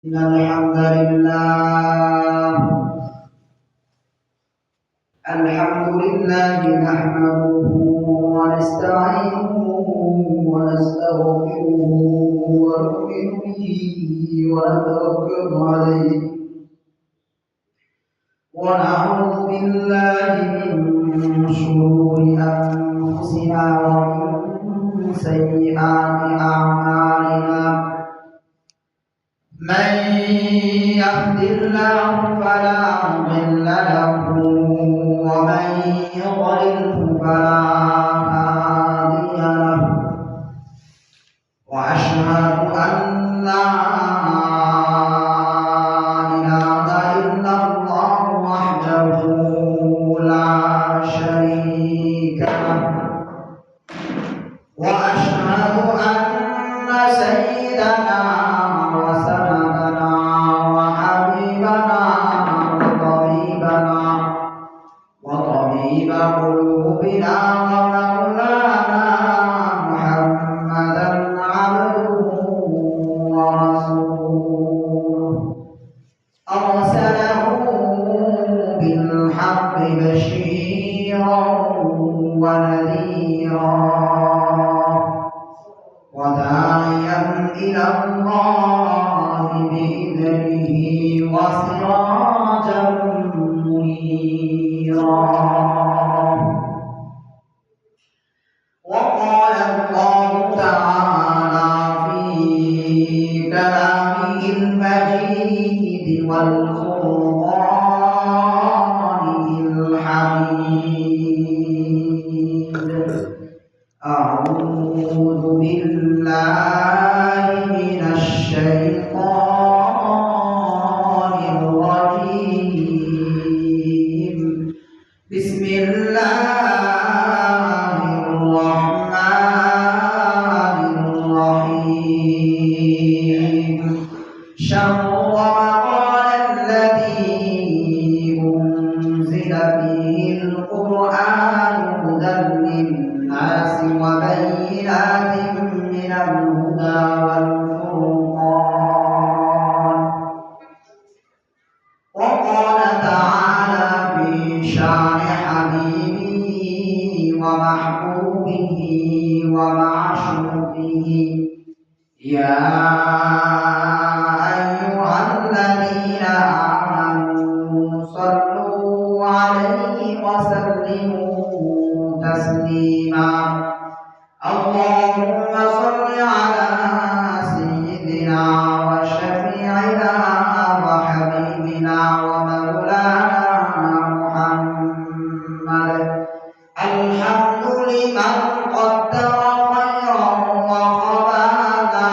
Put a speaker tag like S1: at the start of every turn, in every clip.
S1: إن الحمد لله نحمده ونستعينه ونستغفره ونؤمن به ونتوكل عليه ونعوذ بالله من شرور أنفسنا ومن سيئات أعمالنا من يهد الله فلا مضل له ومن يضلله فلا هادي له وأشهد أن لا إله إلا الله وحده لا شريك له وأشهد أن سيدنا وسندنا وحبيبنا وطبيب قلوبنا ومولانا محمدا عبده ورسوله أرسله بالحق بشيرا ونذيرا وداعيا إلى الله بإذنه وسراجا منيرا وقال الله تعالى في كلامه المجيد والفرقان الحميد أعوذ بالله من الشيطان الرجيم بسم الله الرحمن الرحيم شهر رمضان الذي أنزل فيه القرآن هدى للناس وبينات من الهدى والفرقان وقال تعالى في شان حبيبه ومحبوبه ومعشوقه يا أيها الذين آمنوا صلوا عليه وسلموا تسليما اللهم صل على سيدنا وشفيعنا وحبيبنا ومولانا محمد الحمد لمن قدر خيرا وخبانا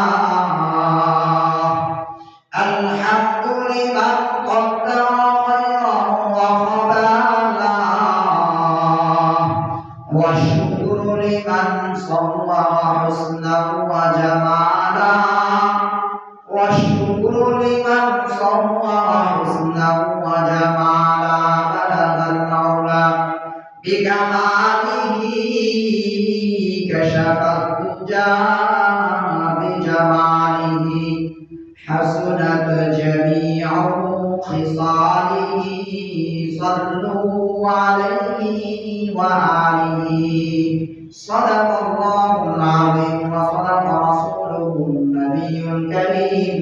S1: الحمد لمن قدر خيرا وخبانا والشكر لمن صور حسنا وجمالا والشكر لمن صور حسنا وجمالا بلغ المولى بكماله كشف الدجى بجماله حسنت جميع خصاله صلوا عليه وآله صدق الله العظيم وصدق رسوله النبي الكريم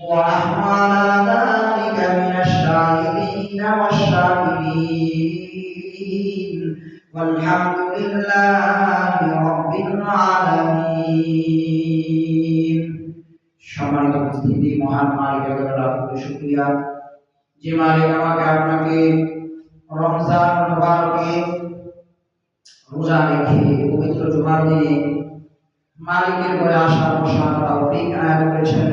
S1: ونحن على ذلك من الشاهدين والشاكرين والحمد لله رب العالمين সম্মানিত উপস্থিতি মহান মালিকের লাখ শুকরিয়া যে মালিক আমাকে আপনাকে রমজান মুবারকে রোজা রেখে পবিত্র জুমার দিনে মালিকের ঘরে আসার বসার তৌফিক আনায়ত করেছেন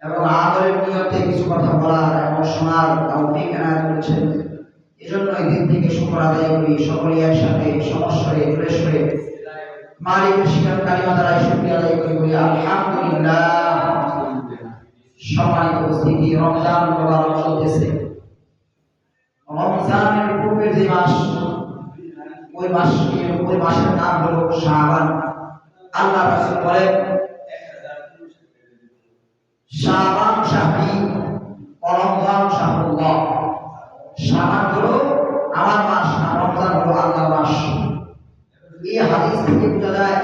S1: এবং আদরের নিয়তে কিছু কথা বলার এবং শোনার তৌফিক আনায়ত করেছেন এজন্য এই দিন থেকে শুকর আদায় করি সকলেই একসাথে সমস্বরে জোরে সরে মালিকের শিকার কালিমা দ্বারা শুকরিয়া আদায় করি বলি আলহামদুলিল্লাহ সম্মানিত উপস্থিতি রমজান মুবারক চলতেছে রমজানের পূর্বের যে মাস ওই মাসের নাম হলো শাবান আল্লাহ রাসূল বলেন শাবান শাহরি রমজান শাহরুল্লাহ। শাবান হলো আমার মাস আর রমজান হলো আল্লাহর মাস। এই হাদিস থেকে বোঝা যায়,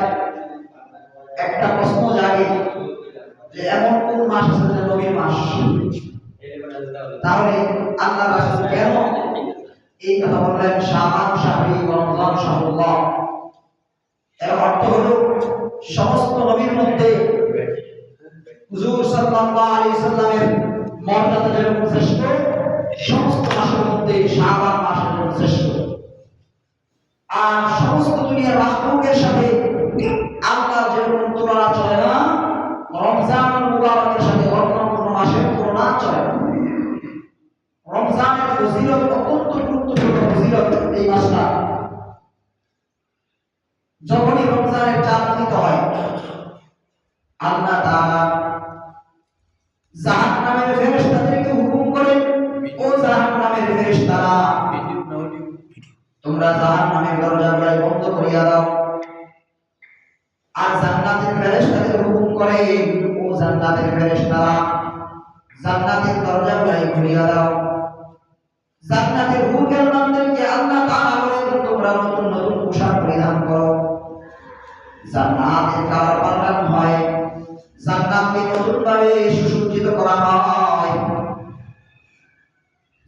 S1: একটা প্রশ্ন জাগে যে এমন কোন মাস আছে যে নবীর মাস, তাহলে আল্লাহ রাসূল কেন এই কথা বললেন শাবান শাহরি রমজান শাহরুল্লাহ? এর অর্থ হলো সমস্ত নবীর মধ্যে হুজুর সাল্লাল্লাহু আলাইহি সাল্লামের মর্যাদা যেরকম শ্রেষ্ঠ, সমস্ত মাসের মধ্যে শাবান মাস যেরকম শ্রেষ্ঠ। আর সমস্ত দুনিয়ার মাসগুলোর সাথে আল্লাহর যেরকম তুলনা চলে না, রমজান মুবারকের সাথে অন্য কোনো মাসের তুলনা চলে না। রমজানের ফজিলত অত্যন্ত গুরুত্বপূর্ণ ফজিলত এই মাসটা। যখনই রমজানের চাঁদ উদিত হয়, আল্লাহ তাআলা জাহান্নামের ফেরেশতাদেরকে হুকুম করেন, ও জাহান্নামের ফেরেশতারা, তোমরা জাহান্নামের দরজাগুলো বন্ধ করিয়া দাও। আর জান্নাতের ফেরেশতাদের হুকুম করে, ও জান্নাতের ফেরেশতারা, জান্নাতের দরজাগুলো খুলিয়া দাও। জান্নাতের হুকুমের বান্দাদেরকে আল্লাহ তাআলা বলেন, তোমরা নতুন নতুন পোশাক পরিধান করো। জান্নাতের কালার পাল্টানো হয়, জান্নাতকে নতুনভাবে সুসজ্জিত করা হয়,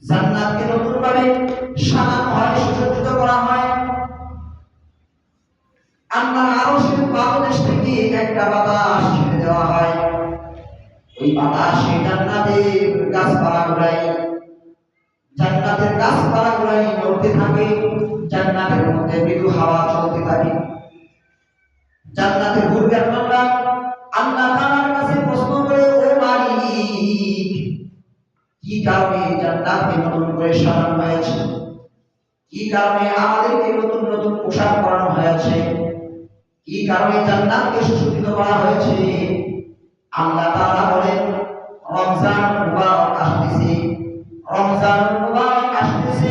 S1: জান্নাতকে নতুনভাবে সাজানো হয়, সুসজ্জিত করা হয়। আল্লাহর আরশের পাদদেশ থেকে একটা বাতাস ছেড়ে দেওয়া হয়, ওই বাতাস সেই জান্নাতের গাছপালাগুলাই নড়তে থাকে, জান্নাতের মধ্যে মৃদু হাওয়া চলতে থাকে। জান্নাতের হুরগার বান্দা আল্লাহ তাআলার কাছে প্রশ্ন করে, ও মালিক, কি কারণে জান্নাতকে নতুন করে সাজানো হয়েছে? কি কারণে আমাদেরকে নতুন নতুন পোশাক পরানো হয়েছে? কি কারণে জান্নাতকে সুসজ্জিত করা হয়েছে? আল্লাহ তাআলা বলেন, রমজান মুবারক আসতেছে, রমজান মুবারক আসতেছে,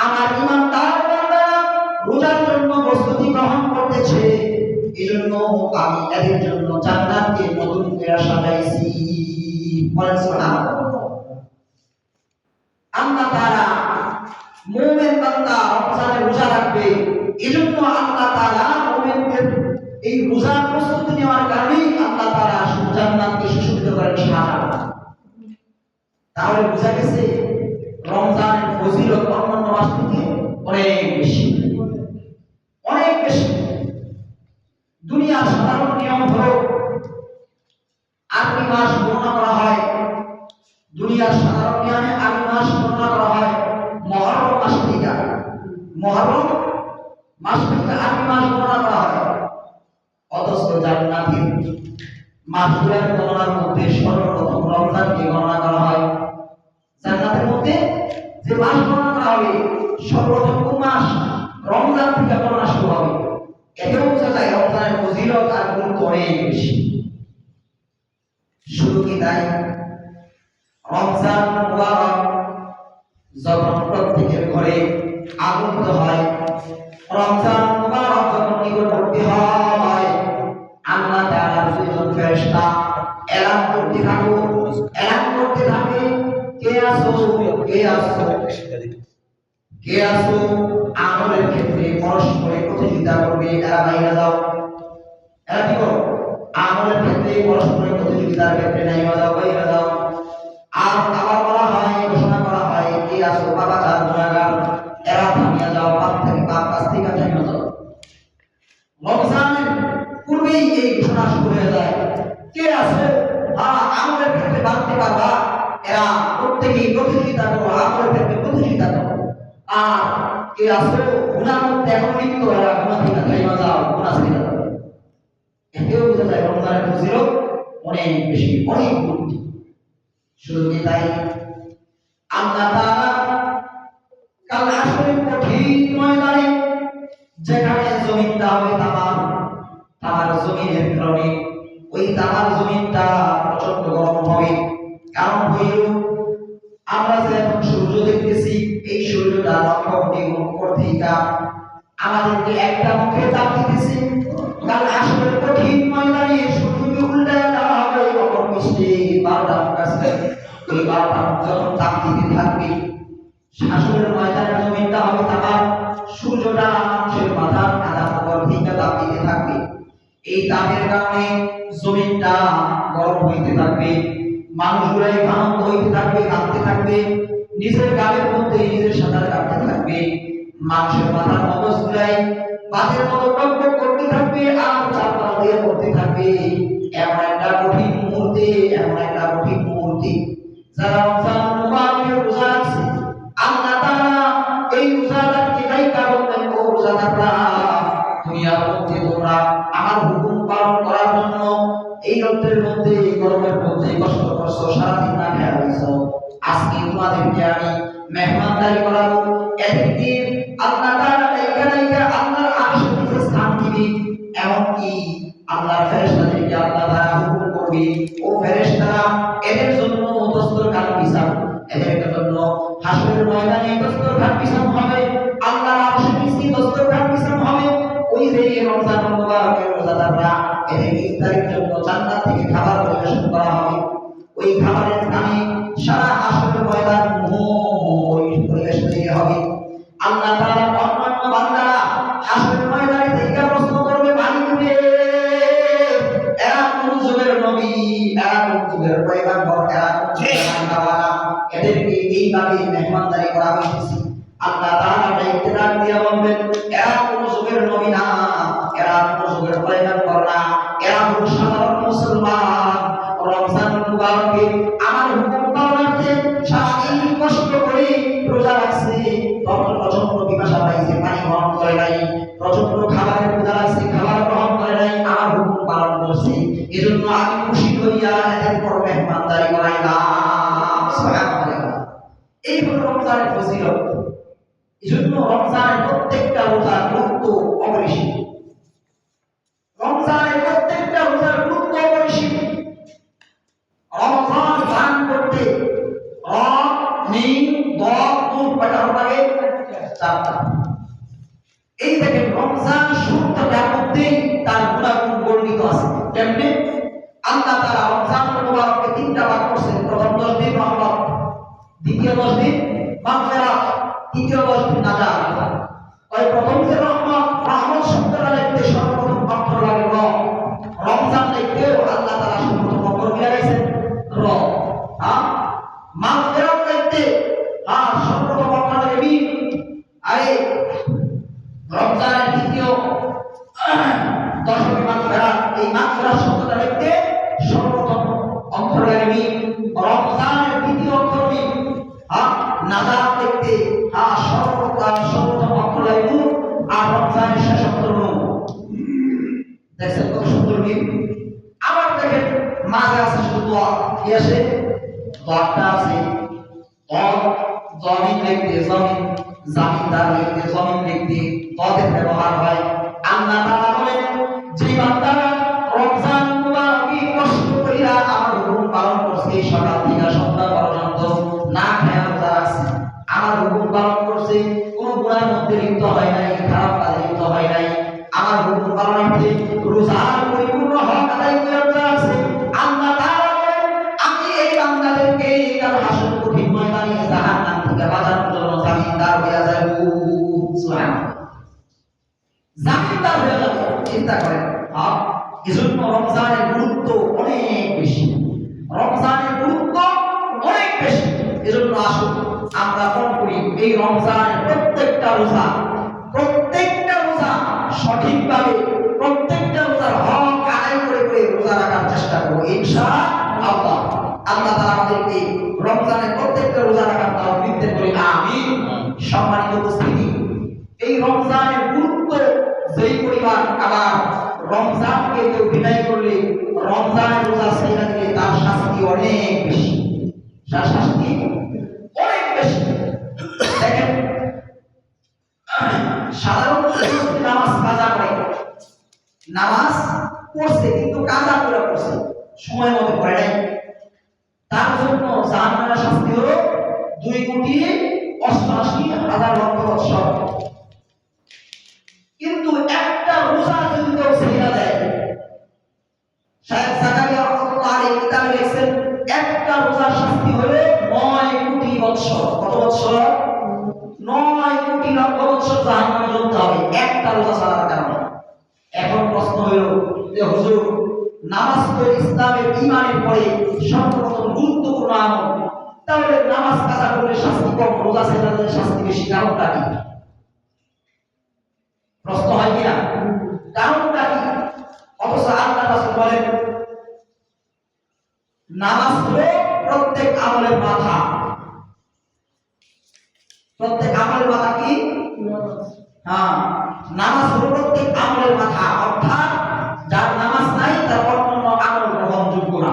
S1: আমার ঈমানদার বান্দারা রোজার জন্য প্রস্তুতি গ্রহণ করতেছে, এজন্য আমি এদের জন্য জান্নাতকে নতুন করে সাজাইছি। বলেন সুবহানাল্লাহ। আল্লাহ তাআলা মুমিন বান্দা রমজানে রোজা রাখবে, এজন্য আল্লাহ তাআলা মুমিনদের এই রোজার প্রস্তুতি নেওয়ার কারণেই আল্লাহ তাআলা জান্নাতকে সুসজ্জিত করেন, সাজান। তাহলে বোঝা গেছে রমজানের ফজিলত অন্যান্য মাস থেকে অনেক বেশি, অনেক বেশি। দুনিয়ার সাধারণ নিয়ম হলো আরবি মাস গণনা করা হয়, দুনিয়ার সাধারণ নিয়মে আরবি মাস গণনা করা হয় মুহররম মাস থেকে, মুহররম মাস থেকে আরবি মাস গণনা করা হয়। অথচ জান্নাতের মাসগুলোর গণনার মধ্যে সর্বপ্রথম রমজানকে গণনা করা হয়। জান্নাতের মধ্যে যে মাস গণনা করা হবে, সর্বপ্রথম কোন মাস? রমজান থেকে গণনা শুরু হবে। এতেও বোঝা যায় রমজানের ফজিলত আর গুরুত্ব অনেক বেশি। শুধু কি তাই, রমজান মুবারক যখন প্রত্যেকের ঘরে আগত হয়, রমজান মুবারক যখন নিকটবর্তী হয়, আল্লাহ তাআলার দুইজন ফেরেশতা এলান করতে থাকে, কে আসো, কে আসো, কে আসো। আমলের ক্ষেত্রে পরস্পরে প্রতিযোগিতা করবে, এরা বাইরে যাও, এরা কি করো? আমলের ক্ষেত্রে পরস্পরের প্রতিযোগিতার ক্ষেত্রে নাই যাও, বাইরে যাও। আর আবার বলা হয়, ঘোষণা করা হয়, কে আসো বাবা চার গুনাহগার, এরা থামিয়ে যাও, পাপ থেকে পাপ কাজ থেকে থামিয়ে যাও। রমজানের পূর্বেই এই ঘোষণা শুরু হয়ে যায়, কে আসো আমলের ক্ষেত্রে বাড়তে পারবা, এরা প্রত্যেকেই প্রতিযোগিতা করো, আমলের ক্ষেত্রে প্রতিযোগিতা করো। আর কে আসো গুনার মধ্যে এখন লিপ্ত, এরা গুনাহ থেকে থামিয়ে যাও, গুনাহ ছেড়ে দাও। এতেও বোঝা যায় রমজানের ফজিলত অনেক বেশি, অনেক গুরুত্ব। শুধু কি তাই, আল্লাহ তাআলা কাল হাসরের কঠিন ময়দানে যেখানে জমিনটা হবে তামার জমিনের কারণে ওই তামার জমিনটা প্রচন্ড গরম হবে। কারণ হইল আমরা যে এখন সূর্য দেখতেছি, এই সূর্যটা লক্ষ কোটি গুণ কর্তৃকা আমাদেরকে একটা মুখে তাপ দিতেছে। কাল হাসরের কঠিন ময়দানে সূর্যকে উল্টায় দেওয়া হবে অপর পৃষ্ঠে, বা ওই বারোটা যখন তাপ দিতে থাকবে, শাসনের ময়দানের জমিনটা হবে তামার, সূর্যটা মানুষের মাথার আধার উপর থেকে তাপ দিতে থাকবে। এই তাপের কারণে জমিনটা গরম হইতে থাকবে, মানুষগুলাই ঘাম হইতে থাকবে, ঘামতে থাকবে, নিজের গায়ের মধ্যে নিজের সাঁতার কাটতে থাকবে, মানুষের মাথার মগজগুলাই বাতের মতো টকটক করতে থাকবে আর চারপাশ দিয়ে পড়তে থাকবে। এমন একটা কঠিন মুহূর্তে, এমন একটা কঠিন মুহূর্তে যারা রমজান মুবারকের রোজা রাখছে, আল্লাহ তাআলা এই রোজাদারকে ডাইকা বলবেন, ও রোজাদাররা, দুনিয়ার মধ্যে তোমরা আমার হুকুম পালন করার জন্য এই রোদের মধ্যে, এই গরমের মধ্যে কষ্ট করছো, সারাদিন না খেয়ে রয়েছো, আজকে তোমাদেরকে আমি মেহমানদারি করাবো। এদিকে আল্লাহ তাআলা এখানে আল্লাহর আরশের নিচে স্থান দিবে, এমনকি আল্লাহর ফেরেশতাদেরকে আল্লাহ তাআলা হুকুম করবে, ও ফেরেশতারা এদের জন্য দস্তরখান বিছাও, এদের জন্য হাসরের ময়দানে দস্তরখান বিছানো হবে, আল্লাহর আরশের নিচে দস্তরখান বিছানো হবে। ওই যে রমজান মুবারকের রোজাদাররা, এদের ইফতারের জন্য জান্নাত থেকে খাবার পরিবেশন করা হবে। ওই খাবারের নামে সারা হাসরের ময়দান পরিবেশন দিতে হবে। আল্লাহ তাআলা অন্যান্য বান্দারা হাসরের ময়দানে থেকে প্রশ্ন করবে, মালিককে, এরা কোন যুগের নবী, এরা কোন যুগের পয়গম্বর, এরা কোন যুগের মানবতাওয়ালা, এদেরকে এইভাবে মেহমানদারি করা হয়েছে। আল্লাহ তাআলা ইত্তেদার দিয়ে বলবেন, এরা কোন যুগের নবী না, এরা কোন যুগের পয়গম্বর না, এরা হলো সাধারণ মুসলমান। রমজান মুবারকে আমার হুকুম পালনার্থে সারাদিন কষ্ট করে রোজা রাখছে, প্রচন্ড পিপাসা পাইছে, পানি গ্রহণ করে নাই, প্রচন্ড খাবারের ক্ষুধা লাগছে, খাবার গ্রহণ করে নাই, আমার হুকুম পালন করছে, এজন্য আমি খুশি হইয়া এদের পর মেহমানদারি করাইলাম। সুবহানাল্লাহ। এই হলো রমজানের ফজিলত। এজন্য রমজানের প্রত্যেকটা রোজার গুরুত্ব অপরিসীম, রমজানের প্রত্যেকটা রোজার গুরুত্ব অপরিসীম। রমজান পালন করতে কয়টা লাগে? চারটা। এই দেখেন রমজান শুরুটার মধ্যে তার গুণাগুণ বর্ণিত আছে। কেমনে? আল্লাহ তাআলা রমজান মুবারককে তিনটা ভাগ করেছেন। প্রথম 10 দিন রহমত, দ্বিতীয় 10 দিন মাগফিরাত, তৃতীয় 10 দিন নাজাত। ওই প্রথম যে রহমত শব্দটা লিখতে সর্বপ্রথম অক্ষর লাগে র। রমজান লিখতে আল্লাহ তাআলা সর্বপ্রথম অক্ষর কি লাগাইছেন? র। মাগফিরাত লিখতে সর্বপ্রথম অক্ষর লাগে মিম। আরে রমজানের দ্বিতীয় দশমী মাগফিরাত, এই মাগফিরাত শব্দটা লিখতে সর্বপ্রথম অক্ষর লাগে মিম। রমজানের দ্বিতীয় অক্ষর মিম। নাজাত লিখতে সর্বপ্রথম অক্ষর লাগে নূন, আর রমজানের শেষ অক্ষর নূন। দেখছেন কত সুন্দর মিম। আবার দেখেন মাঝে আছে শুধু দোয়া, কি আছে? দোয়াটা আছে। জমিন লিখতে জমিন, জামিনদার লিখতে জমিন লিখতে দদের ব্যবহার হয়। আল্লাহ তাআলা বলেন, যে বান্দারা রমজান মুবারকে কষ্ট কইরা আমার হুকুম পালন করছে, সকাল থেকে সন্ধ্যা পর্যন্ত না খেয়ে রোজা রাখছে, আমার হুকুম পালন করছে, কোনো গুনাহের মধ্যে লিপ্ত হয় নাই, খারাপ কাজে লিপ্ত হয় নাই, আমার হুকুম পালনার্থে রোজার পরিপূর্ণ হক আদায় করে রোজা রাখছে, আল্লাহ তাআলা বলেন, আমি এই বান্দাদেরকে তার হাসর কঠিন ময়দানে জাহান্নাম থেকে বাঁচানোর জন্য জামিনদার হয়ে যাব। সুবহানাল্লাহ। জামিনদার হয়ে যাব। চিন্তা করেন। এজন্য রমজানের গুরুত্ব অনেক বেশি, রমজানের গুরুত্ব অনেক বেশি। এজন্য আসুন আমরা মনে করি এই রমজানের প্রত্যেকটা রোজা সঠিকভাবে, প্রত্যেকটা রোজার হক আদায় করে রোজা রাখার চেষ্টা করব ইনশাআল্লাহ। আল্লাহ তাআলা আমাদেরকে রমজানের প্রত্যেকটা রোজা রাখার তৌফিক দেন, বলি আমিন। সম্মানিত উপস্থিতি, এই রমজানের গুরুত্ব যেই পরিমাণ, আবার রমজানকে কেউ বিদায় করলে, রমজানের রোজা ছেড়ে দিলে তার শাস্তি অনেক বেশি, তার শাস্তি অনেক বেশি। দেখেন সাধারণত নামাজ কাজা করে, নামাজ পড়ছে কিন্তু কাজা করে পড়ছে, সময় মতো পড়ে নাই, তার জন্য জাহান্নামের শাস্তি হলো 2,88,000 লক্ষ বৎসর। কিন্তু একটা রোজা যদি কেউ ছেড়ে দেয়, শায়েখ জাকারিয়া রাহমাতুল্লাহ আলাইহি কিতাবে লিখছেন, একটা রোজার শাস্তি হলো বৎসর, কত বৎসর? 9 কোটি লক্ষ বৎসর জাহান্নামে জ্বলতে হবে একটা রোজা ছাড়ার কারণে। এখন প্রশ্ন হইল যে হুজুর, নামাজ তো ইসলামের ঈমানের পরে সর্বপ্রথম গুরুত্বপূর্ণ আমল, তাহলে নামাজ কাজা করলে শাস্তি কম, রোজা ছাড়লে শাস্তি বেশি, কারণটা কি? প্রশ্ন হয় কিনা? কারণটা কি? অথচ আল্লাহ রাসূল বলেন নামাজ হলো প্রত্যেক আমলের মাথা। প্রত্যেক আমলের মাথা কি? হ্যাঁ, নামাজ হলো প্রত্যেক আমলের মাথা, অর্থাৎ যার নামাজ নাই তার অন্যান্য আমল গ্রহণযোগ্য না।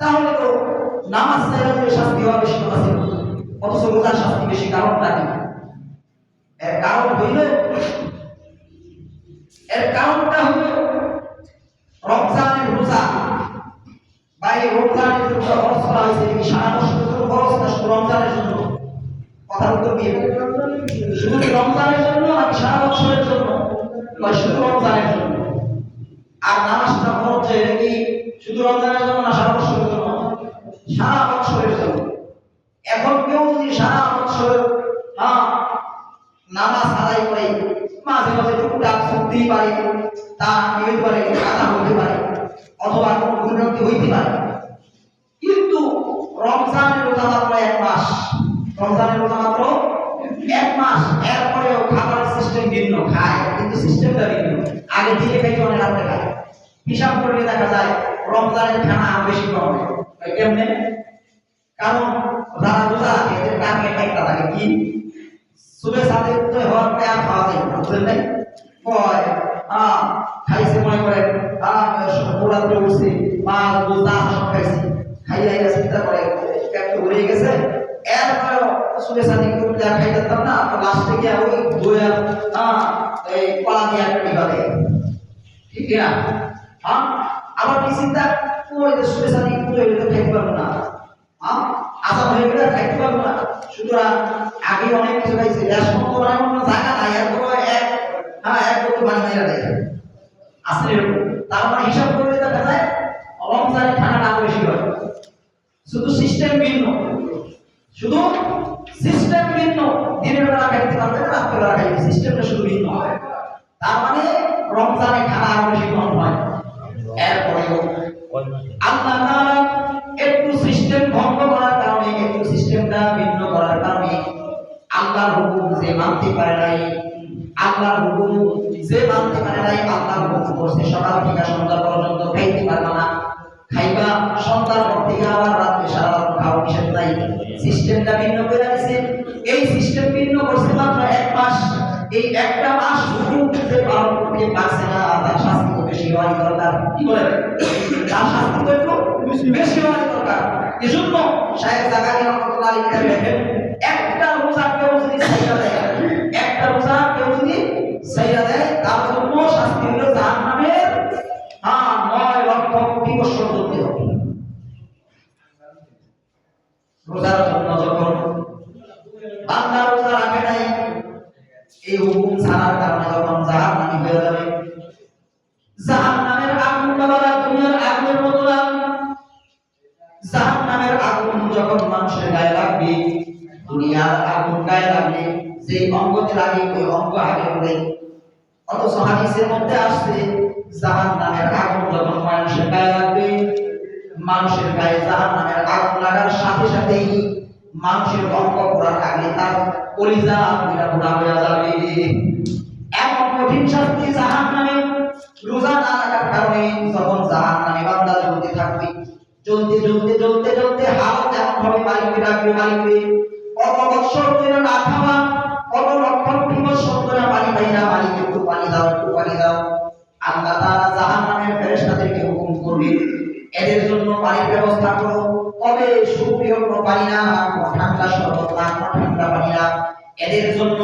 S1: তাহলে তো নামাজ ছাড়লে শাস্তি হবে বেশি আছে, অথচ রোজার শাস্তি বেশি, কারণটা কি? এর কারণটা হইল রমজানের রোজা। ভাই, রমজানের রোজা ফরজ করা হয়েছে কি সারা বছরের জন্য ফরজ না শুধু রমজানের জন্য? কথার উত্তর দিয়ে শুধু কি রমজানের জন্য নাকি সারা বছরের জন্য? শুধু রমজানের জন্য। আর নামাজটা ফরজ যে কি শুধু রমজানের জন্য না সারা বছরের জন্য? সারা বছরের জন্য। এখন কেউ যদি সারা বছর নামাজ আদায় করে মাঝে মাঝে টুকটাক ছুটতেই পারে, তা হইতে পারে কাদা হইতে পারে অথবা কোনো দুর্নীতি হইতে পারে, কিন্তু রমজানের রোজা মাত্র 1 মাস, রমজানের রোজা মাত্র 1 মাস, এরপরেও খাবারের সিস্টেম ভিন্ন, খায় কিন্তু সিস্টেমটা ভিন্ন। আগে দিকে খাইতে অনেক রাত্রে খায়। হিসাব করলে দেখা যায় রমজানের খানা বেশি কম। কেমনে? কারণ যারা রোজা রাখে এদের টার্গেট একটা থাকে কি? সুবে সাথে উদয় হওয়ার পরে আর খাওয়া যায় না, বুঝলেন নাই? খাইছে মনে করেন রাত্রে উঠছে, মাছ বোঝা সব খাইছে, খাইয়া চিন্তা করে পেট ভরে গেছে, এরপরে সুবে সাথে উঠলে আর খাইতে পারতাম না, লাস্টে গিয়ে ওই দইয়া এই কলা দিয়ে একটা ডিবা দেয়, ঠিক না? আবার কি চিন্তা, ওই যে সুবে সাথে উঠলে তো খাইতে পারবো না, আজাদ হয়ে গেলে খাইতে পারবো না, সুতরাং আগে অনেক কিছু খাইছে, রেশন তো কোনো জায়গা নাই, এরপর এক বোতল পানি মাইরা দেয়, আসলে এরকম। তার মানে হিসাব করলে দেখা যায় রমজানে খানাটা আরো বেশি হয়, শুধু সিস্টেম ভিন্ন, শুধু সিস্টেম ভিন্ন। দিনের বেলা খাইতে পারবে না, রাত্রে বেলা খাইবে, সিস্টেমটা শুধু ভিন্ন হয়। তার মানে রমজানে খানা আরো বেশি কম হয়। এরপরেও আল্লাহ তাআলা একটু সিস্টেম ভঙ্গ করার কারণে, একটু সিস্টেমটা ভিন্ন করার কারণে আল্লাহর হুকুম যে মানতে পারে নাই, আল্লাহর হুকুম যে মানতে পারে নাই, আল্লাহর হুকুম করছে সকাল থেকে সন্ধ্যা পর্যন্ত খাইতে পারবে না, খাইবা সন্ধ্যার পর থেকে আবার রাতে সারা রাত খাওয়া নিষেধ নাই, সিস্টেমটা ভিন্ন করে দিয়েছে। এই সিস্টেম ভিন্ন করছে মাত্র 1 মাস। এই একটা মাস হুকুম যে পালন করতে পারছে না, তার শাস্তি তো বেশি হওয়ার দরকার। কি বলেন? তার শাস্তি তো একটু বেশি হওয়ার দরকার। এজন্য শায়েখ জাকারিয়া রাহমাতুল্লাহ আলাইহি লেখেন, একটা রোজা কেউ যদি ছাইড়া দেয়, একটা রোজা কেউ যদি ছাইড়া দেয়, তার জন্য শাস্তি হলো জাহান্নামের 9 লক্ষ কোটি বছর জ্বলতে হবে। রোজার জন্য যখন বান্দা রোজা রাখে নাই, এই হুকুম ছাড়ার কারণে যখন জাহান্নামী হয়ে যাবে, জাহান্নামের আগুন বাবা দুনিয়ার আগুনের মতো না। জাহান্নামের আগুন যখন মানুষের গায়ে লাগবে, দুনিয়ার আগুন গায়ে লাগলে যে অঙ্গতে লাগে ওই অঙ্গ আগে পড়ে। অথচ হাদিসের মধ্যে আসছে জাহান্নামের আগুন যখন মানুষের গায়ে লাগবে, মানুষের গায়ে জাহান্নামের আগুন লাগার সাথে সাথেই মানুষের অঙ্গ পোড়ার আগে তার কলিজা পোড়া হয়ে যাবে। এমন কঠিন শাস্তি জাহান্নামে। রোজা না রাখার কারণে যখন জাহান্নামে বান্দা জ্বলতে থাকবে, জ্বলতে জ্বলতে জ্বলতে জ্বলতে হালত এমন ভাবে মালিককে ডাকবে, মালিককে কত বৎসর ধরে না খাওয়া, কত লক্ষ বৎসর ধরে পানি পাই না, মালিক একটু পানি দাও, একটু পানি দাও। আল্লাহ তাআলা জাহান্নামের ফেরেশতাদেরকে হুকুম করবে, এদের জন্য পানির ব্যবস্থা করো। তবে সুপ্রিয় কোনো পানি না, ঠান্ডা শরবত না, ঠান্ডা পানি না, এদের জন্য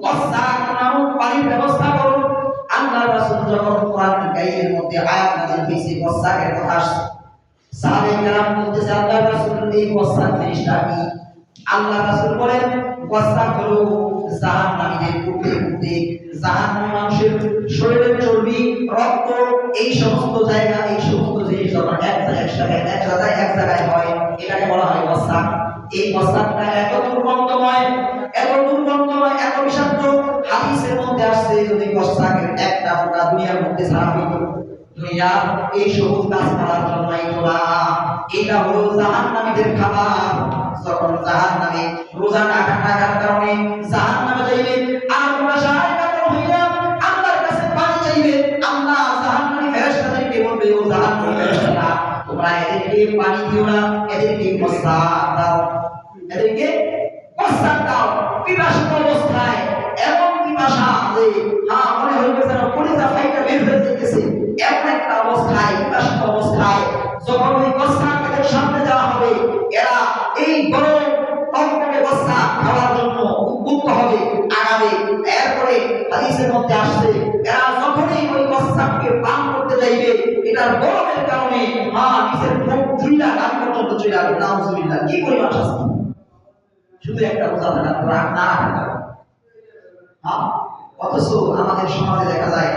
S1: গসাক নামক পানির ব্যবস্থা করো। আল্লাহ রাসূল যখন কোরআন কারীমের মধ্যে আয়াত নাযিল হয়েছে গসাকের কথা আসছে, সাহাবায়ে কেরাম বলতেছে আল্লাহ রাসূল এই গসাক জিনিসটা কি? আল্লাহ রাসূল বলেন গসাক হলো জাহান্নামীদের কুটে কুটে জাহান্নামী মানুষের শরীরের চর্বি, রক্ত, এই সমস্ত জায়গা, এই সমস্ত জিনিস যখন এক জায়গায় হয় এটাকে বলা হয় বসাক। এই বসাকটা এত দুর্গন্ধময়, এত দুর্গন্ধময়, এত বিষাক্ত, হাদিসের মধ্যে আসছে যদি বসাকের একটা ফোঁটা দুনিয়ার মধ্যে ছাড়া হইতো, দুনিয়া এই সবুজ গাছপালার জন্যই তোলা, এটা হলো জাহান্নামীদের খাবার। যখন জাহান্নামে রোজা না থাকার কারণে জাহান্নামে যাইবে আর কুয়াশায় কাতর হইয়া আল্লাহর কাছে পানি চাইবে, আল্লাহ জাহান্নামী ফেরেশতাদেরকে বলবে, ও জাহান্নামী ফেরেশতারা, তোমরা এদেরকে পানি দিও না, এদেরকে প্রস্রাব দাও, এদেরকে প্রস্রাব দাও। পিপাসিত অবস্থায়, এমন পিপাসা যে মনে হইবে যেন কলিজা ফাইটা বের হয়ে যেতেছে, এমন একটা অবস্থায়, পিপাসিত অবস্থায় যখন ওই প্রস্রাব এদের সামনে দেওয়া হবে, এরা এই গরম টকটকে প্রস্রাব খাওয়ার জন্য উদ্বুদ্ধ হবে, আগাবে। এরপরে হাদিসের মধ্যে আসছে, এরা যখনই ওই প্রস্রাবকে পান করতে যাইবে, এটার গরমের কারণে নিজের মুখ চুইলা নাক পর্যন্ত চুইলা, নাউজুবিল্লাহ, কি পরিমাণ শাস্তি! শুধু একটা রোজা থাকা, রাগ না থাকা। অথচ আমাদের সমাজে দেখা যায়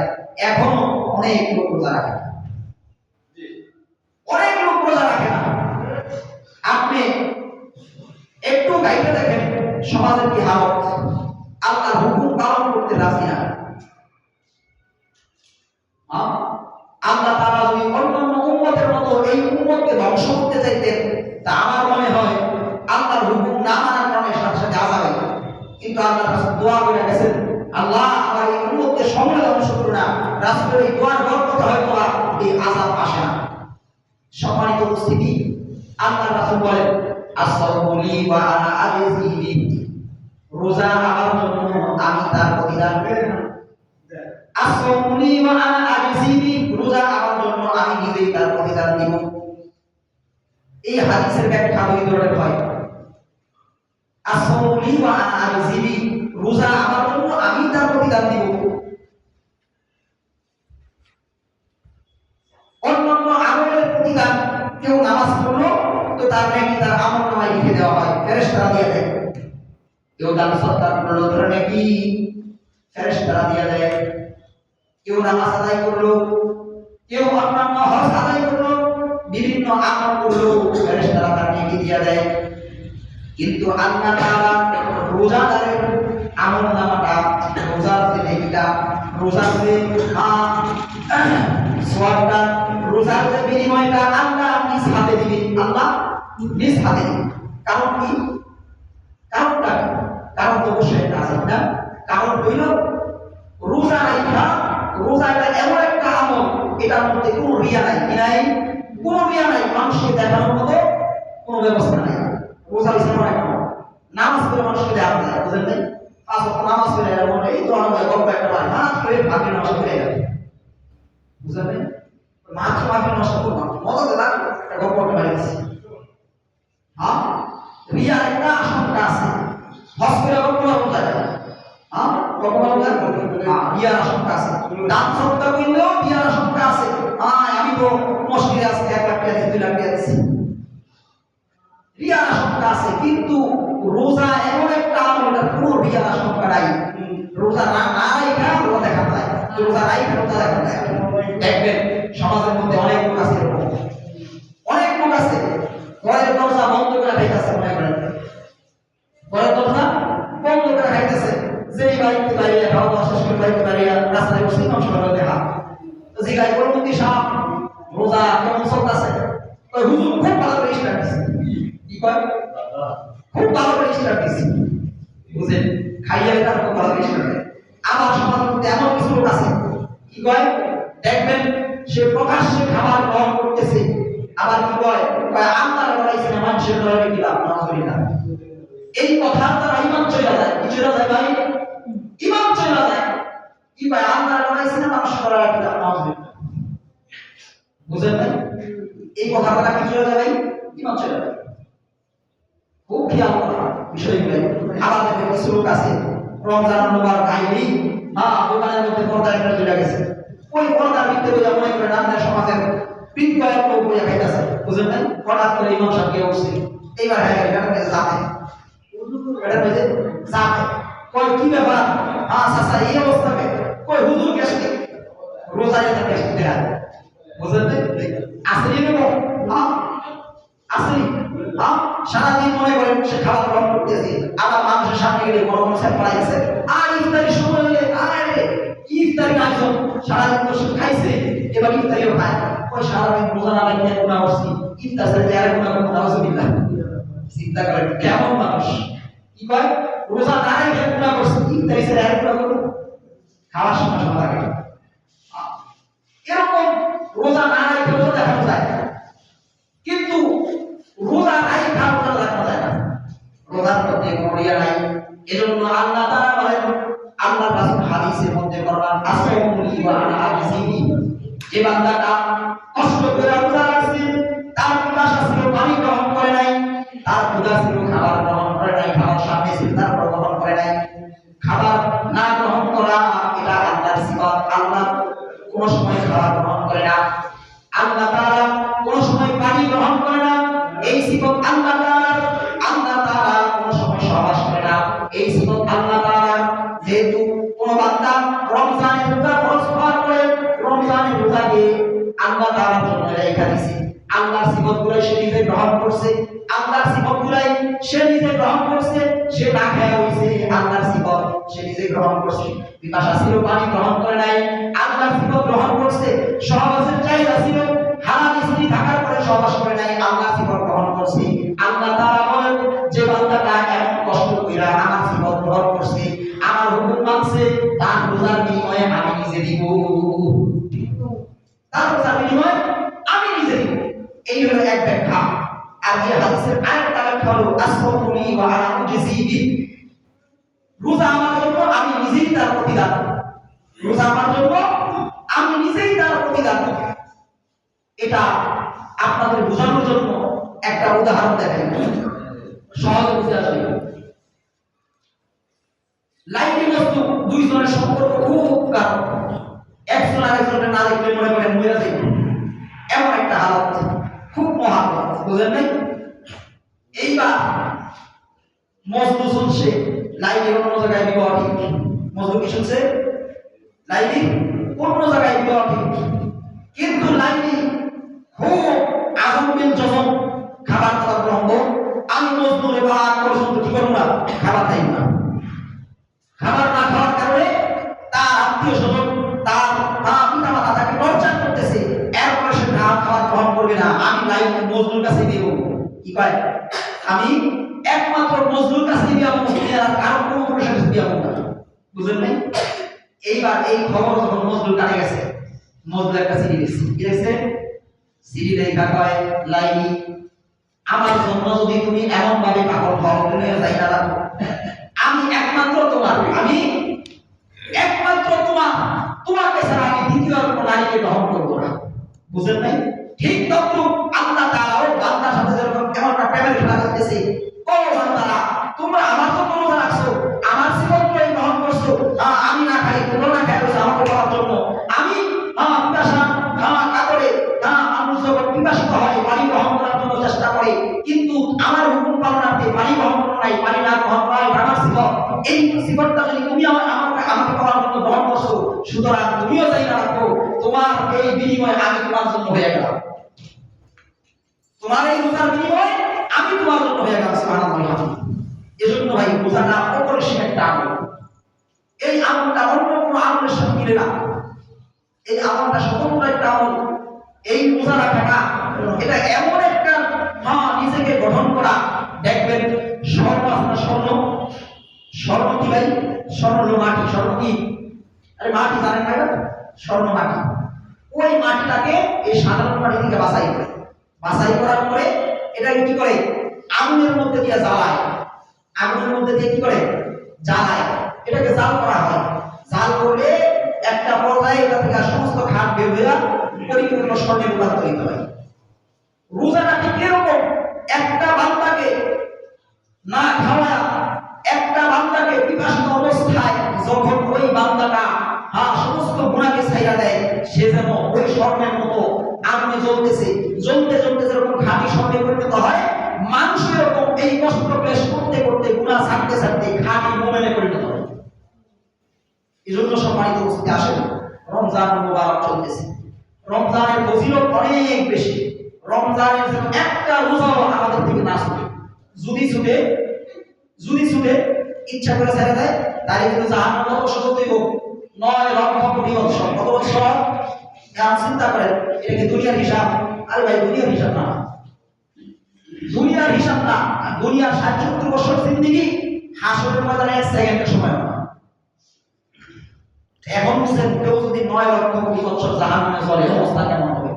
S1: এখনো অনেক লোক রোজা রাখে, অনেক লোক রোজা রাখে না। আপনি একটু গাইতে দেখেন সমাজের কি হালত, আল্লাহর হুকুম পালন করতে রাজি না। আল্লাহ তাআলা যদি অন্যান্য উম্মতের মতো এই উম্মতকে ধ্বংস করতে চাইতেন, তা আমার মনে হয় আল্লাহর হুকুম না মানার কারণে সাথে সাথে আযাব হইত। কিন্তু আল্লাহর রাসূল দোয়া করে গেছেন, আল্লাহ আমার এই উম্মতকে সমূলে ধ্বংস করো না। রাসূলের এই দোয়ার বরকতে হয়তো এই আযাব আসে না। সম্মানিত উপস্থিতি, আল্লাহর রাসূল বলেন, আস-সাওমু লি ওয়া আনা আজজি বি, রোজা আমার জন্য, আমি তার প্রতিদান দেব। আস-সাওমু লি ওয়া আনা আজজি বি, রোজা আমার জন্য, আমি নিজেই তার প্রতিদান দেব। এই হাদিসের ব্যাখ্যা দুই ধরনের হয়। আস-সাওমু লি ওয়া আনা আজজি বি, রোজা আমার জন্য, আমি তার প্রতিদান দেব। অন্যান্য আমলের প্রতিদান, কেউ নামাজ পড়লো তো তার নেকি তার আমলনামায় লিখে দেওয়া হয়, ফেরেশতারা দিয়ে দেয়। কেউ দান সদকা করলো, তার নেকি ফেরেশতারা দিয়ে দেয়। কেউ নামাজ আদায় করলো, কেউ অন্যান্য হজ আদায় করলো, বিভিন্ন আমল করলো, ফেরেশতারা তার নেকি দিয়ে দেয়। কিন্তু আল্লাহ তাআলা রোজাদারের আমলনামাটা, রোজার যে নেকিটা, রোজার যে সওয়াবটা, রোজার যে বিনিময়টা আল্লাহ নিজ হাতে দিবেন, আল্লাহ নিজ হাতে দিবেন। কারণ কি? কারণটা কি? কারণ তো অবশ্যই একটা আছে না। কারণ হইল রোজা রাখা, রোজা এটা এমন একটা আমল, এটার মধ্যে কোনো রিয়া নাই, কি নাই? কোনো রিয়া নাই, মানুষকে দেখানোর মতো কোনো ব্যবস্থা নাই। রোজা ইসলাম একটা নামাজ পড়ে মানুষকে দেওয়া যায়, বুঝলেন নাই? পাঁচ ওয়াক্ত নামাজ পড়ে মনে এই তো আমাদের গল্প একটা বাড়ি নামাজ পড়ে ভাবি নামাজ পড়ে গেল, বুঝলেন নাই? মাত্র ভাবি নষ্ট করবো, মজাতে লাগবে একটা গল্প একটা বাড়ি দিচ্ছি। রিয়ার একটা আশঙ্কা আছে, হজ করে গল্প বোঝা যায়, রিয়ার আশঙ্কা আছে। দান সদকা করলেও রিয়ার আশঙ্কা আছে, আমি তো মসজিদে আজকে 1 লাখ টাকা দিচ্ছি, 2 লাখ টাকা দিচ্ছি, রিয়ার আশঙ্কা আছে। কিন্তু রোজা এমন একটা আমল, এটা কোনো রিয়ার আশঙ্কা নাই। রোজা না রাখা রোজা দেখা যায়, রোজা রাখা রোজা দেখা যায়। দেখবেন সমাজের মধ্যে অনেক লোক আছে, অনেক লোক আছে ঘরের দরজা বন্ধ করে খাইতেছে, মনে করেন ঘরের দরজা বন্ধ করে খাইতেছে, যেই বাড়িতে দাঁড়িয়ে খাওয়া দাওয়া শেষ করে বাড়িতে দাঁড়িয়ে রাস্তায় বসে ইমাম সাহেবের দেখা তো জিগাই পরবর্তী সাহেব রোজা কেমন চলতেছে? ওই হুজুর খুব ভালো করে স্টার্ট দিচ্ছে, কি কয় খুব ভালো করে স্টার্ট দিচ্ছে, বুঝেন? খাইয়ে তার খুব ভালো করে স্টার্ট দেয়। আবার সমাজের মধ্যে এমন কিছু লোক আছে, কি কয় দেখবেন সে প্রকাশ্যে খাবার গ্রহণ করতেছে, আবার কি কয় আল্লাহর বলাইছে না মানুষের লড়াই দিলাম নাউজুবিল্লাহ। এই কথার দ্বারা ইমান চলে যায়, কি চলে যায় ভাই? ইমান চলে যায়। কি ভাই আল্লাহর বলাইছে না মানুষের লড়াই দিলাম নাউজুবিল্লাহ, বুঝেন ভাই? এই কথার দ্বারা কি চলে যায় ভাই? ইমান চলে যায়। খুব খেয়াল করা বিষয়গুলো। আবার দেখবেন কিছু লোক আছে রমজান মুবারক আইলি দোকানের মধ্যে পর্দা একটা চলে গেছে, ওই পর্দার ভিতরে বইয়া মনে করেন আমাদের সমাজের পিন কয়েক লোক বইয়া খাইতেছে, বুঝলেন নাই? হঠাৎ করে ইমাম সাহেব কে উঠছে, এইবার হ্যাঁ এটা মেঝে যাবে, এটা মেঝে যাবে, কই কি ব্যাপার? চাচা এই অবস্থাকে কই হুজুর কেস রোজা যেতে কেস দেয়া, বুঝলেন নাই? আসলি নেব আসলি সারাদিন মনে করেন সে খাবার গ্রহণ করতেছে, আবার মানুষের সামনে গেলে বড় বড় পড়া গেছে, আর ইফতারি সময় হলে আরে ইফতারি আয়োজন, সারাদিন তো সে খাইছে, এবার ইফতারিও খায়, ওই সারাদিন রোজা না রাখলে গুনাহ করছি, ইফতার সাথে আর গুনাহ করতে নাউজুবিল্লাহ। চিন্তা করেন কেমন মানুষ, কি কয় রোজা না রেখে গুনাহ করছি, ইফতারি সাথে আর গুনাহ করব, খাওয়ার সময় সময় লাগে। এরকম রোজা না রেখে রোজা দেখানো যায়, কিন্তু রোজা নাই খাওয়া দেখানো যায় না, রোজার মধ্যে কোনো রিয়া নাই। এজন্য আল্লাহ তাআলা বলেন, আল্লাহ রাসূল হাদিসের মধ্যে বলেন আসওমুলি ওয়া আনা আজসিবি, যে বান্দাটা কষ্ট করে রোজা রাখছে, তার পিপাসা ছিল পানি গ্রহণ করে নাই, তার ক্ষুধা ছিল খাবার গ্রহণ করে নাই, খাবার সামনে ছিল তারপর গ্রহণ করে নাই, খাবার না গ্রহণ করা এটা আল্লাহর সিফাত। আল্লাহ কোন সময় খাবার গ্রহণ করে না, আল্লাহ তাআলা কোন সময় পানি গ্রহণ করে না, এই সিফাত আল্লাহ তাআলার। আল্লাহ তাআলা কোন সময় সহবাস করে না, এই সিফাত আল্লাহ তাআলার। যেহেতু কোন বান্দা রমজানের রোজা ফরজ পালন করে, রমজানের রোজাকে আল্লাহ তাআলার জন্য রেখে দিয়েছে, আল্লাহর সিফাতগুলো সে নিজে গ্রহণ করছে, আল্লাহর সিফাতগুলো সে নিজে গ্রহণ করছে, সে না খায় হইছে, আল্লাহর সিফাত সে নিজে গ্রহণ করছে, পিপাসা ছিল পানি গ্রহণ করে নাই, আল্লাহর সিফাত গ্রহণ করছে, সহবাসের চাহিদা ছিল, হারাম স্ত্রী থাকার পরে সহবাস করে নাই, আল্লাহর সিফাত গ্রহণ করছে। আল্লাহ তাআলা বলেন, যে বান্দাটা এমন কষ্ট কইরা আমার সিফাত গ্রহণ করছে, আমার হুকুম মানছে, তার রোজার বিনিময়ে আমি নিজে দিব, তার রোজার বিনিময়ে আমি নিজে দিব। এই হলো এক ব্যাখ্যা। আর এই হাদিসের আরেকটা ব্যাখ্যা হলো আসওমুলি ওয়া আনা আজসিবি, রোজা আমার জন্য আমি নিজেই তার প্রতিদান, রোজা আমার জন্য আমি নিজেই তার প্রতিদান। এটা আপনাদের বোঝানোর জন্য একটা উদাহরণ দেখাই, সহজে বুঝা যাবে। লাইনে বস্তু দুইজনের সম্পর্ক খুব গাঢ়, একজন আরেকজনের না দেখলে মনে করেন মরে যাবে, এমন একটা হালত, খুব মহাব্বত, বুঝলেন নাই? এইবার মজনু শুনছে লাইনে অন্য জায়গায় বিবাহ ঠিক, মজনু কি শুনছে লাইনে অন্য জায়গায় বিবাহ ঠিক, কিন্তু লাইনে খুব আজমবিন যখন খাবার দাবার গ্রহণ, আমি মজনু এবার পর্যন্ত কি করবো না, খাবার খাই না, খাবার না খাওয়ার কারণে তার আত্মীয় স্বজন, তার পিতা মাতা তাকে টর্চার করতেছে, এরপরে সে খাবার গ্রহণ করবে না, আমি লাইন মজনুর কাছে দিব, কি কয় আমি একমাত্র মজনুর কাছে দিব, আর কারো কোনো মানুষের কাছে দিব না, বুঝলেন নাই? এইবার এই খবর যখন মজনুর কানে গেছে, মজনুর একটা চিঠি দিয়েছে, কি দিয়েছে? চিঠি লেখা কয়, লাইনি আমার জন্য যদি তুমি এমন ভাবে পাগল হও, তুমি যাই না রাখো, আমি একমাত্র তোমার, আমি একমাত্র তোমার, তোমাকে ছাড়া আমি দ্বিতীয় কোনো নারীকে গ্রহণ করবো না, বুঝলেন নাই? ঠিক তদ্রূপ আল্লাহ তাআলাও বান্দার সাথে যেরকম কেমন একটা প্রেমের খেলা করতেছে, ও বান্দারা তোমরা আমার জন্য রোজা রাখছো, আমার সিফাতগুলো গ্রহণ করছো, আমি না খাই, তোমরা না খাই রোজা আমাকে করার জন্য, আমি পিপাসা কাতরে, মানুষ যখন পিপাসিত হয় পানি গ্রহণ করার জন্য চেষ্টা করে, কিন্তু আমার হুকুম পালনার্থে পানি গ্রহণ করা নাই, পানি না গ্রহণ করা আমার সিফাত, এই সিফাতটা যদি তুমি আমাকে করার জন্য গ্রহণ করছো, সুতরাং তুমিও চাই না রাখো, তোমার এই বিনিময়ে আমি তোমার জন্য হয়ে গেলাম, তোমার এই রোজার বিনিময়ে আমি তোমার জন্য হয়ে গেলাম, সুবহানাল্লাহ। এজন্য ভাই রোজাটা অপরিসীম একটা আমল, এই আমলটা অন্য কোনো আমলের সাথে মিলে না, এই আমলটা স্বতন্ত্র একটা আমল। এই রোজা রাখাটা এটা এমন একটা নিজেকে গঠন করা, দেখবেন স্বর্ণ আপনার স্বর্ণ, স্বর্ণ কি ভাই? স্বর্ণ হলো মাটি, স্বর্ণ কি? আরে মাটি জানেন না, স্বর্ণ মাটি, ওই মাটিটাকে এই সাধারণ মাটি থেকে বাছাই করে, বাছাই করার পরে এটাকে কি করে আগুনের মধ্যে দিয়ে জ্বালায়, আগুনের মধ্যে দিয়ে কি করে জ্বালায়, এটাকে জাল করা হয়, জাল করলে একটা পর্যায়ে এটা থেকে সমস্ত খাট বের হয়ে পরিপূর্ণ স্বর্ণে রূপান্তরিত হয়। রোজাটা ঠিক এরকম, একটা বান্দাকে না খাওয়া, একটা বান্দাকে পিপাসিত অবস্থায় যখন ওই বান্দাটা সমস্ত গুনাহকে ছাইড়া দেয়, সে যেন ওই স্বর্ণের মতো আগুনে জ্বলতেছে, জ্বলতে জ্বলতে যেরকম খাঁটি স্বর্ণে পরিণত হয়, মানুষ এরকম এই কষ্ট ক্লেশ করতে করতে গুনাহ ছাড়তে ছাড়তে খাঁটি মোমেনে পরিণত হয়। এজন্য সম্মানিত উপস্থিতি আসেন, রমজান মুবারক চলতেছে, রমজানের ফজিলত অনেক বেশি, রমজানের একটা রোজাও আমাদের থেকে নাশ ছুটে ইচ্ছা করে ছেড়ে দেয়, তাই কিন্তু জাহান্নাম কত বছর হইব? 9 লক্ষ কোটি বছর। কত বছর? এখন চিন্তা করেন, এটা কি দুনিয়ার হিসাব? আরে ভাই, দুনিয়ার হিসাব না, দুনিয়ার হিসাব না। দুনিয়ার 60-70 বছর জিন্দেগি হাসরের ময়দানে 1 সেকেন্ডের সময় না। এখন বুঝছেন, কেউ যদি 9 লক্ষ কোটি বছর জাহান্নামে চলে অবস্থা কেমন হবে?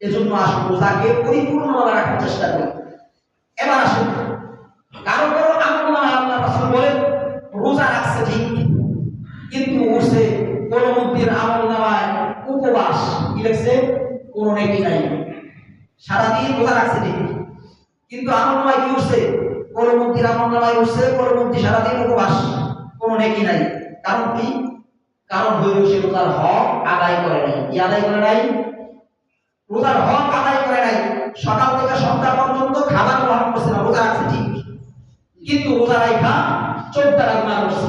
S1: এজন্য আসুন রোজাকে পরিপূর্ণভাবে রাখার চেষ্টা করি। এবার আসুন, কারো কারো আমলনামায় আল্লাহ রাসূল বলেন রোজা রাখছে ঠিক, কিন্তু উঠছে কোন মুক্তির আমলনামায় উপবাস কি লিখছে? কোন নেকি নাই। সারাদিন রোজা রাখছে ঠিক, কিন্তু আমলনামায় কি উঠছে? কোন মুক্তির আমলনামায় উঠছে কোন মুক্তি সারাদিন উপবাস, কোন নেকি নাই। কারণ কি? কারণ হইল সে রোজার হক আদায় করে নাই। কি আদায় করে নাই? রোজার হক আদায় করে নাই। সকাল থেকে সন্ধ্যা পর্যন্ত খাবার গ্রহণ করছে না, রোজা রাখছে ঠিক, কিন্তু রোজা রাইখা চোখ দ্বারা গুনাহ করছে,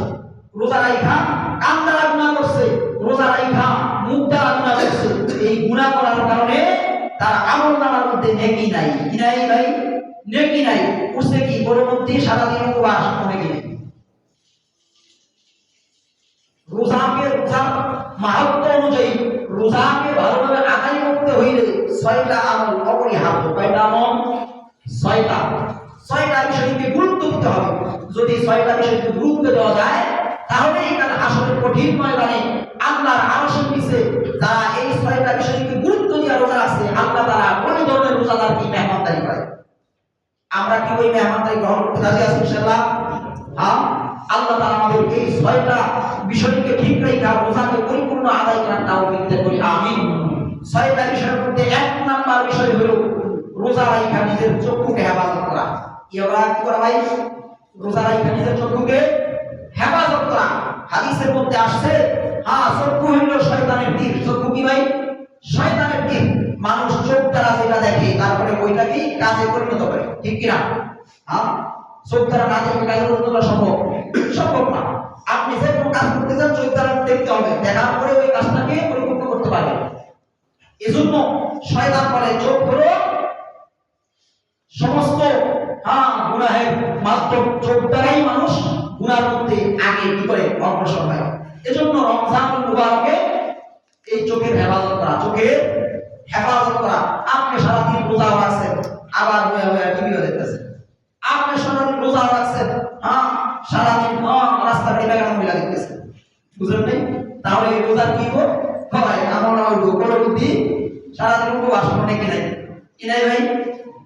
S1: রোজা রাইখা কান দ্বারা গুনাহ করছে, রোজা রাইখা মুখ দ্বারা গুনাহ করছে। এই গুনাহ করার কারণে তার আমলনামার মধ্যে নেকি নাই। কি নাই ভাই? নেকি নাই। উঠছে কি? পরবর্তী সারাদিন উপবাস, নেকি নাই। রোজাকে রোজার মাহাত্ম্য অনুযায়ী রোজাকে ভালোভাবে আদায় করতে হইলে 6টা আমল অপরিহার্য। কয়টা আমল? 6টা। 6টা বিষয়কে গুরুত্ব দিতে হবে। যদি 6টা বিষয়কে গুরুত্ব দেওয়া যায়, তাহলে এখানে আসলে কঠিন ময়দানে আল্লাহর আরশের নিচে যারা এই 6টা বিষয়কে গুরুত্ব দিয়ে রোজা রাখছে, আল্লাহ তাআলা কোন ধরনের রোজাদার কি মেহমানদারি করে? আমরা কি ওই মেহমানদারি গ্রহণ করতে রাজি আছি ইনশাআল্লাহ? হ্যাঁ, আল্লাহ তাআলা আমাদের এই 6টা বিষয়কে ঠিক রেখে রোজাকে পরিপূর্ণ আদায় করার তৌফিক দান করি, আমিন। 6টা বিষয়ের মধ্যে 1 নাম্বার বিষয় হলো রোজা রাখা নিজের চক্ষুকে হেফাজত করা। কি করা ভাই? রোজা রাখা নিজের চক্ষুকে হেফাজত করা। হাদিসের মধ্যে আসছে, হ্যাঁ, চক্ষু হলো শয়তানের তীর। চক্ষু কি ভাই? শয়তানের তীর। মানুষ চোখ দ্বারা যেটা দেখে তারপরে ওইটাকে কাজে পরিণত করে, ঠিক কি না? হ্যাঁ, চোখ দ্বারা না দেখে কাজে পরিণত করা সম্ভব না। আপনি যে কোনো কাজ করতে চান চোখ দ্বারা দেখতে হবে, দেখার পরে ওই কাজটাকে পরিপূর্ণ করতে পারবেন। এজন্য শয়তান বলে চোখ হলো সমস্ত গুনাহের মাধ্যম। চোখ দ্বারাই মানুষ গুনার মধ্যে আগে কি করে? অগ্রসর হয়। এজন্য রমজানুল মুবারকে এই চোখের হেফাজত করা, চোখের হেফাজত করা। আপনি সারাদিন রোজা রাখছেন, আবার বয়ে বয়ে টিভিও দেখতেছেন। আপনি সারাদিন রোজা রাখছেন, সারাদিন রাস্তাঘাটে বেগানা মিলা দেখতেছেন, বুঝলেন নাই? তাহলে এই রোজার কি হবে? আমার নাম বুদ্ধি সারাদিন উপবাস, কোনো নেকি নাই। কি নাই ভাই?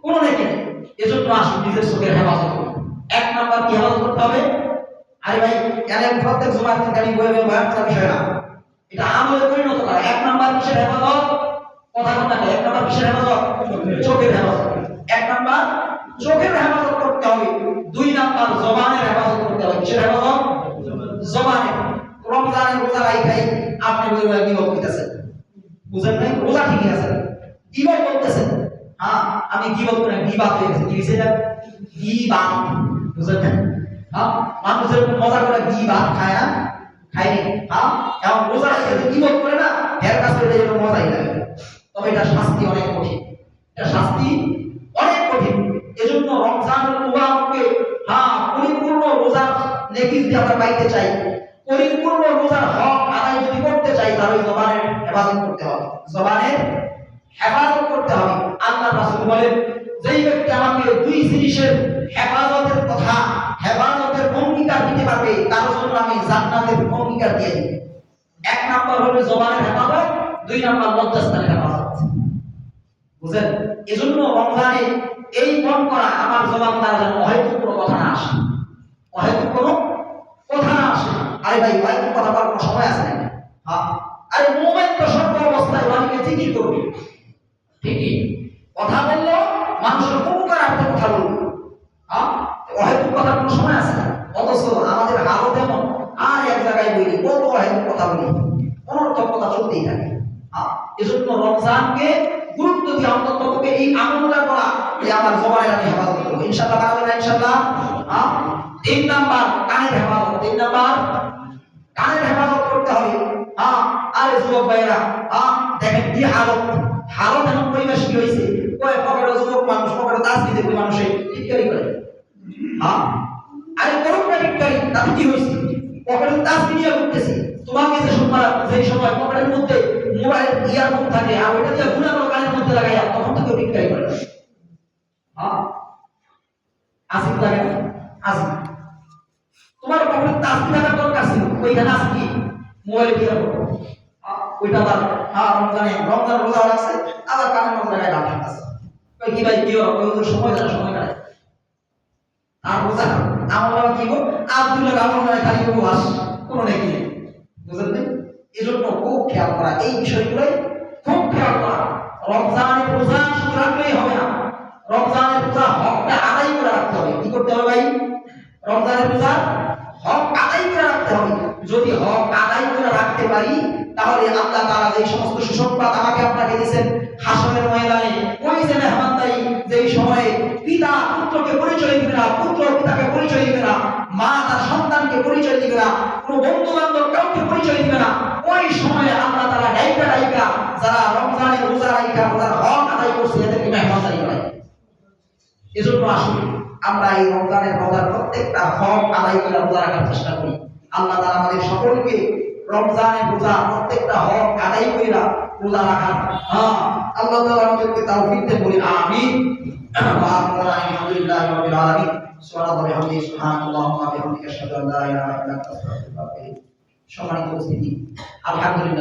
S1: কোনো নেকি নাই। এজন্য আসুন নিজের চোখের হেফাজত করুন। 1 নাম্বার কি হেফাজত করতে হবে? আরে ভাই, এর প্রত্যেক জুমার দিন গাড়ি বয়ে বয়ে বয়ান করার বিষয় না, এটা আমলে পরিণত করা। 1 নাম্বার কিসের হেফাজত? কথা কথা 1 নাম্বার কিসের হেফাজত? চোখের হেফাজত। 1 নাম্বার চোখের হেফাজত করতে হবে। 2 নাম্বার জবানের হেফাজত করতে হবে। কিসের হেফাজত? জবানের। রমজানের রোজা রাখাই আপনি বই বই গীবত করতেছেন, বুঝেন নাই? রোজা ঠিকই আছে, গীবত করতেছেন। আমি গীবত করে গীবাত হয়ে গেছে। কি হইছে এটা? গীবাত, বুঝেন না? মানুষের মজা করে গীবাত খায় না, খায়নি। এখন রোজা রেখে গীবত করে না, এর কাছে এটা মজাই লাগে। তবে এটা শাস্তি অনেক কঠিন, এটা শাস্তি অনেক কঠিন। এজন্য রমজানুল মুবারককে পরিপূর্ণ রোজার নেকি যদি আমরা পাইতে চাই, পরিপূর্ণ রোজার হক আদায় যদি করতে চাই, তাহলে জবানের হেফাজত করতে হবে। জবানের হেফাজত করতে হবে। আল্লাহ রাসূল বলেন, যেই ব্যক্তি আমাকে 2 জিনিসের হেফাজতের কথা, হেফাজতের অঙ্গীকার দিতে পারবে, তার জন্য আমি জান্নাতের অঙ্গীকার দিয়ে দেব। 1 নাম্বার হলো জবানের হেফাজত, 2 নাম্বার লজ্জাস্থানের হেফাজত, বুঝেন? এজন্য রমজানে এই মন করা আমার জবান দ্বারা যেন অহেতুক কোনো কথা না আসে, অহেতুক কোনো কথা না আসে। আরে ভাই, অহেতুক কথা বলার কোনো সময় আছে নাকি? আরে মুমিন তো সর্ব অবস্থায় ওয়ালিকে জিকির করবে, ঠিকই কথা বললো মানুষের উপকারার্থে কথা বলবে। অহেতুক কথার কোনো সময় আছে না? অথচ আমাদের হালত এমন, আর এক জায়গায় বলি কত অহেতুক কথা বলি, অনর্থক কথা চলতেই থাকে। এজন্য রমজানকে গুরুত্ব দিয়ে অন্তত এই আমলটা করা, যে আমার জবানের আমি হেফাজত করবো ইনশাআল্লাহ। পারবেন না ইনশাআল্লাহ? 3 নাম্বার কানের হেফাজত। 3 নাম্বার কানের হেফাজত করতে হবে। আরে যুবক ভাইরা, দেখেন কি হালত এখন পরিবেশ কি হয়েছে? পকেটে যুবক মানুষ, পকেটে তাসবিহ দেখবে মানুষে টিটকারি করে, কি হয়েছে? পকেটে তাসবিহ নিয়ে ঘুরতেছি, তোমাকে যে সময় পকেটের মধ্যে মোবাইল ইয়ারফোন থাকে আর ওইটা দিয়ে গুণা করে কানের মধ্যে লাগাইয়া, তখন তো কেউ বিক্রি করে না। হ্যাঁ, আসিফ লাগে না? আসিফ তোমার পকেটে তাসবিহ থাকার দরকার ছিল, ওইখানে আসি কি মোবাইল দিয়ে রাখো। ওইটা আবার রমজান রোজা রাখছে, আবার কানের মধ্যে লাগাই রাখা আছে। কই কি ভাই কি হবে? ওই সময় জানা সময় কাটে আর রোজা আমরা কি গো আব্দুল্লাহ আমল মানে খালি উপবাস, কোনো নাকি নেই, বুঝলেন না? এজন্য খুব খেয়াল করা এই বিষয়গুলোই, খুব খেয়াল করা। রমজানের রোজা শুধু রাখলেই হবে না, রমজানের রোজা হকটা আদায় করে রাখতে হবে। কি করতে হবে ভাই? রমজানের রোজা হক আদায় করে রাখতে হবে। যদি হক আদায় করে রাখতে পারি, তাহলে আল্লাহ তাআলা যে সমস্ত সুসংবাদ আমাকে আপনাকে দিয়েছেন হাসরের ময়দানে, ওই যে মেহমানদারি, যেই সময়ে পিতা পুত্রকে পরিচয় দিবে না, পুত্র পিতাকে পরিচয় দিবে না, মা তার সন্তানকে পরিচয় দিবে না, কোনো বন্ধু বান্ধব কাউকে পরিচয় দিবে না, ওই সময়ে আল্লাহ তাআলা ডাইকা যারা রমজানের রোজা রাখা রোজার হক আদায় করছে এদেরকে মেহমানদারি করে। এজন্য আসলে আমরা এই রমজানের রোজার প্রত্যেকটা হক আদায় করে রোজা রাখার চেষ্টা করি। আল্লাহ তাআলা আমাদের সকলকে রমজানের রোজা প্রত্যেকটা হক আদায় করে রোজা রাখার আল্লাহ তাআলা আমাদেরকে তৌফিক দেন, বলি আমিন। আলহামদুলিল্লাহি রাব্বিল আলামিন। সুবহানাল্লাহি ওয়া বিহামদিহি আশহাদু আল্লা ইলাহা ইল্লা আনতা আস্তাগফিরুকা ওয়া আতুবু ইলাইক। সম্মানিত উপস্থিতি, আলহামদুলিল্লাহ।